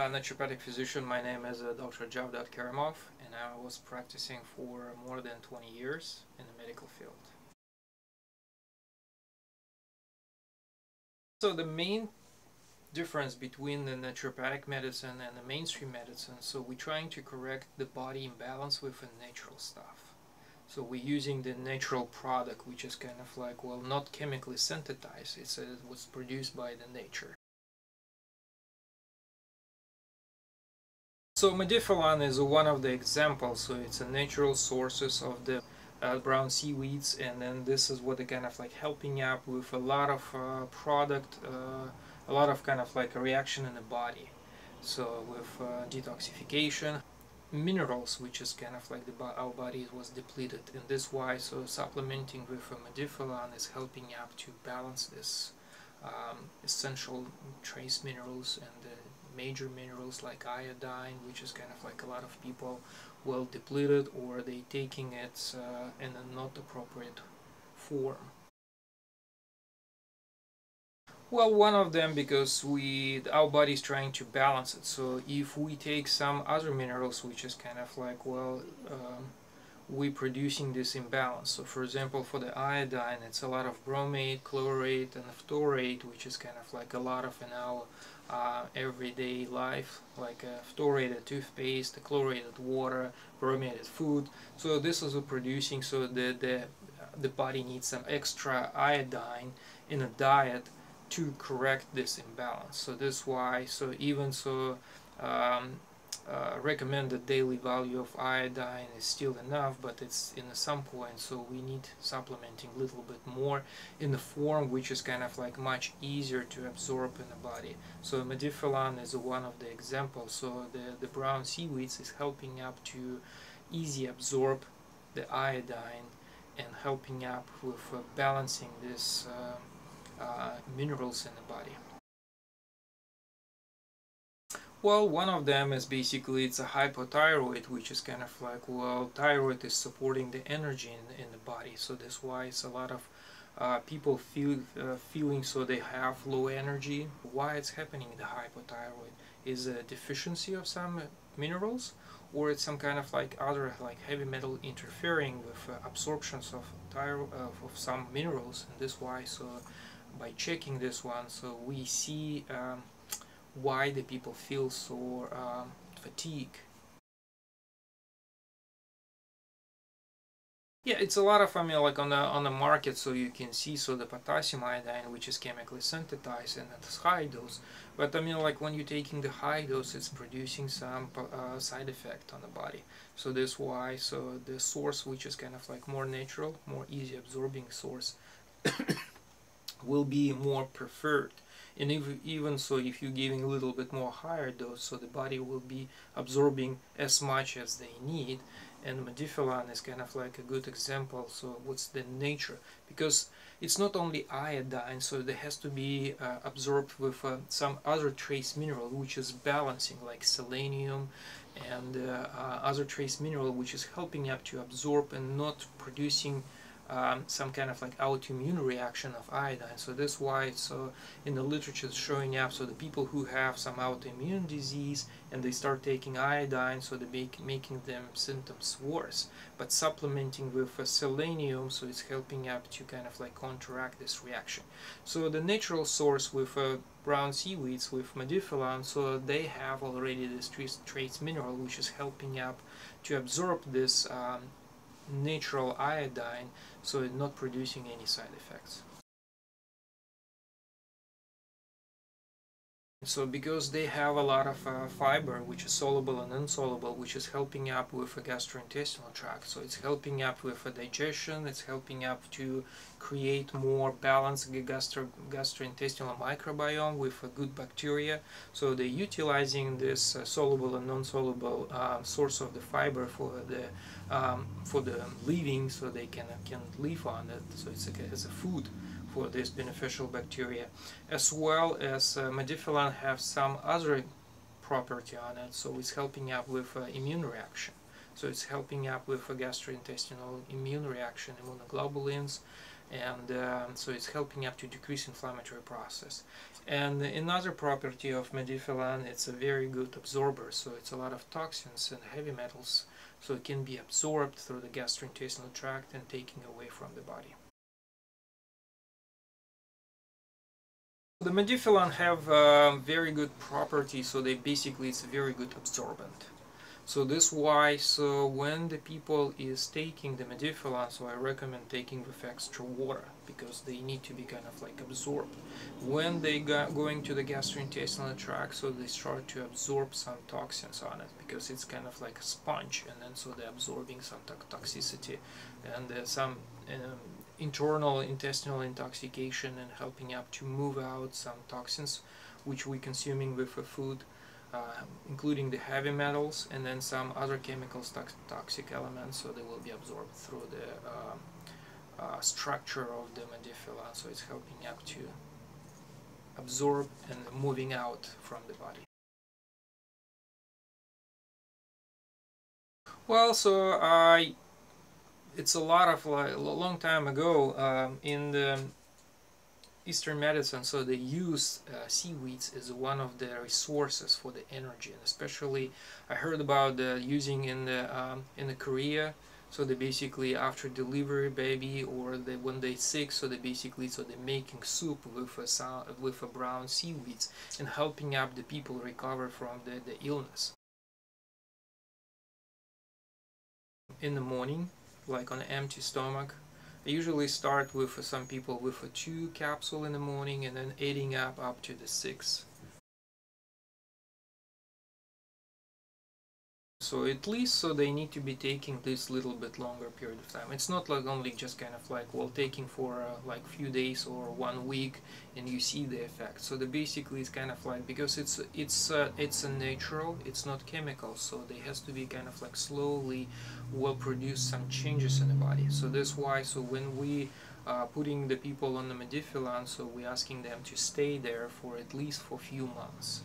Naturopathic physician. My name is Dr. Karimov, and I was practicing for more than 20 years in the medical field. So the main difference between the naturopathic medicine and the mainstream medicine, so we're trying to correct the body imbalance with the natural stuff. So we're using the natural product, which is kind of like, well, not chemically synthesized. It was produced by the nature. So Modifilan is one of the examples. So it's a natural sources of the brown seaweeds, and then this is what they kind of like helping up with a lot of product, a lot of kind of like a reaction in the body. So with detoxification, minerals, which is kind of like our body was depleted, and this why so supplementing with Modifilan is helping up to balance this essential trace minerals and the major minerals like iodine, which is kind of like a lot of people well depleted, or they taking it in a not appropriate form. Well, one of them because our body is trying to balance it. So if we take some other minerals, which is kind of like, well, we're producing this imbalance. So for example, for the iodine, it's a lot of bromate, chlorate, and phthorate, which is kind of like a lot of in our everyday life, like phthораted toothpaste, chlorated water, brominated food. So this is producing, so the body needs some extra iodine in a diet to correct this imbalance. So that's why, so even so recommended daily value of iodine is still enough, but it's in some point, so we need supplementing a little bit more in the form which is kind of like much easier to absorb in the body. So Modifilan is one of the examples. So the brown seaweeds is helping up to easy absorb the iodine and helping up with balancing this minerals in the body. Well, one of them is basically it's a hypothyroid, which is kind of like, well, thyroid is supporting the energy in the body. So that's why it's a lot of people feeling so they have low energy. Why it's happening in the hypothyroid is a deficiency of some minerals, or it's some kind of like other like heavy metal interfering with absorptions of some minerals, and this why so by checking this one, so we see why the people feel so fatigue. Yeah, it's a lot of, I mean, like on the market, so you can see so the potassium iodine, which is chemically synthesized and at high dose, but I mean, like when you're taking the high dose, it's producing some side effect on the body. So that's why so the source, which is kind of like more natural, more easy absorbing source will be more preferred. And even so, if you're giving a little bit more higher dose, so the body will be absorbing as much as they need. And Modifilan is kind of like a good example. So what's the nature? Because it's not only iodine, so there has to be absorbed with some other trace mineral, which is balancing, like selenium and other trace mineral, which is helping up to absorb and not producing some kind of like autoimmune reaction of iodine. So that's why it's in the literature it's showing up. So the people who have some autoimmune disease and they start taking iodine, so they making them symptoms worse. But supplementing with selenium, so it's helping up to kind of like counteract this reaction. So the natural source with brown seaweeds with Modifilan, so they have already this trace mineral, which is helping up to absorb this natural iodine, so it's not producing any side effects. So because they have a lot of fiber, which is soluble and insoluble, which is helping up with a gastrointestinal tract. So it's helping up with a digestion, it's helping up to create more balanced gastrointestinal microbiome with a good bacteria. So they're utilizing this soluble and non-soluble source of the fiber for the living, so they can live on it. So it's as a food for this beneficial bacteria, as well as Modifilan have some other property on it, so it's helping up with immune reaction. So it's helping up with a gastrointestinal immune reaction, immunoglobulins, and so it's helping up to decrease inflammatory process. And another property of Modifilan, it's a very good absorber, so it's a lot of toxins and heavy metals, so it can be absorbed through the gastrointestinal tract and taken away from the body. The Modifilan have very good properties, so they basically it's a very good absorbent. So this why, so when the people is taking the Modifilan, so I recommend taking with extra water, because they need to be kind of like absorbed. When they going to the gastrointestinal tract, so they start to absorb some toxins on it, because it's kind of like a sponge, and then so they're absorbing some toxicity and some internal intestinal intoxication, and helping up to move out some toxins which we consuming with the food. Including the heavy metals and then some other chemicals, toxic elements, so they will be absorbed through the structure of the Modifilan, so it's helping up to absorb and moving out from the body. Well, so it's a lot of a long time ago in the Eastern medicine, so they use seaweeds as one of the resources for the energy, and especially I heard about using in the Korea. So they basically after delivery baby or when they sick, so they basically they're making soup with a brown seaweeds and helping up the people recover from the illness. In the morning, like on an empty stomach, I usually start with some people with a 2 capsule in the morning and then adding up to the 6. So at least so they need to be taking this little bit longer period of time. It's not like only just kind of like taking for like few days or 1 week and you see the effect. So the basically it's kind of like, because it's a natural, it's not chemical, so they has to be kind of like slowly will produce some changes in the body. So that's why so when we putting the people on the Modifilan, so we're asking them to stay there for at least for a few months.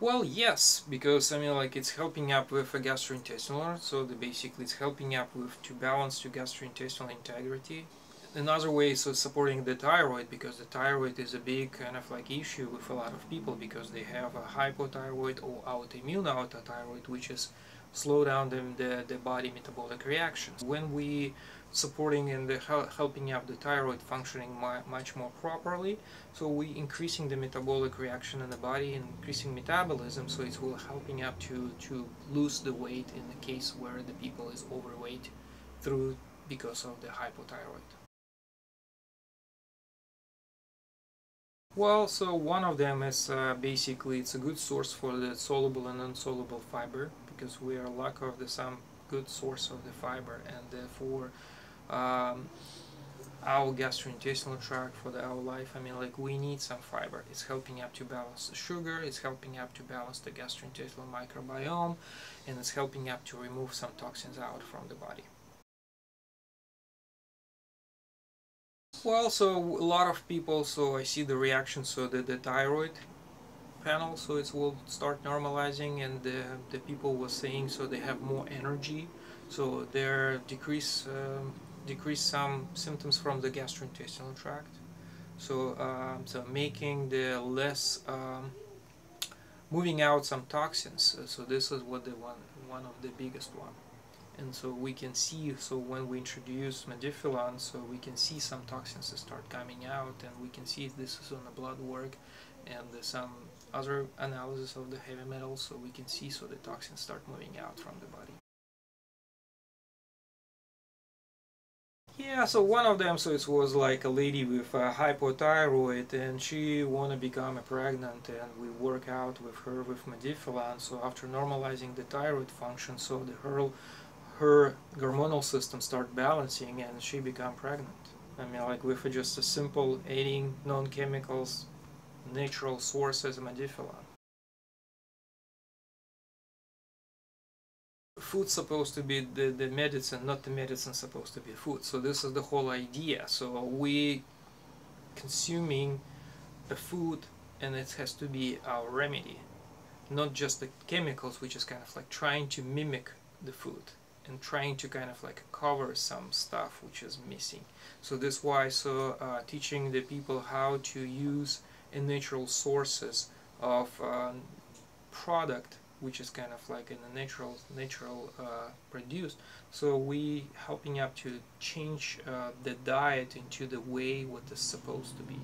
Well, yes, because I mean, like it's helping up with a gastrointestinal, so basically it's helping up with to balance the gastrointestinal integrity. Another way is so supporting the thyroid, because the thyroid is a big kind of like issue with a lot of people, because they have a hypothyroid or autoimmune autothyroid, which is slow down the body metabolic reactions. When we supporting and helping up the thyroid functioning much more properly, so we increasing the metabolic reaction in the body and increasing metabolism, so it will helping up to lose the weight in the case where the people is overweight through because of the hypothyroid. Well, so one of them is basically it's a good source for the soluble and insoluble fiber, because we are lack of some good source of the fiber, and for our gastrointestinal tract, for our life, I mean, like we need some fiber. It's helping up to balance the sugar, it's helping up to balance the gastrointestinal microbiome, and it's helping up to remove some toxins out from the body. Well, so a lot of people, so I see the reaction, so the thyroid panel, so it will start normalizing, and the people were saying so they have more energy, so they decrease some symptoms from the gastrointestinal tract, so so making the less moving out some toxins, so this is what the one of the biggest one. And so we can see, so when we introduce Modifilan, so we can see some toxins start coming out, and we can see this is on the blood work and some other analysis of the heavy metals, so we can see so the toxins start moving out from the body. Yeah, so one of them, so it was like a lady with a hypothyroid, and she want to become pregnant, and we work out with her with Modifilan. So after normalizing the thyroid function, so her hormonal system start balancing, and she become pregnant. I mean, like with just a simple adding non-chemicals, natural sources of Modifilan. Food's supposed to be the medicine, not the medicine supposed to be food. So this is the whole idea. So we consuming the food, and it has to be our remedy, not just the chemicals, which is kind of like trying to mimic the food. and trying to kind of like cover some stuff which is missing. So this why teaching the people how to use a natural sources of product which is kind of like in a natural produced. So we helping up to change the diet into the way what is supposed to be.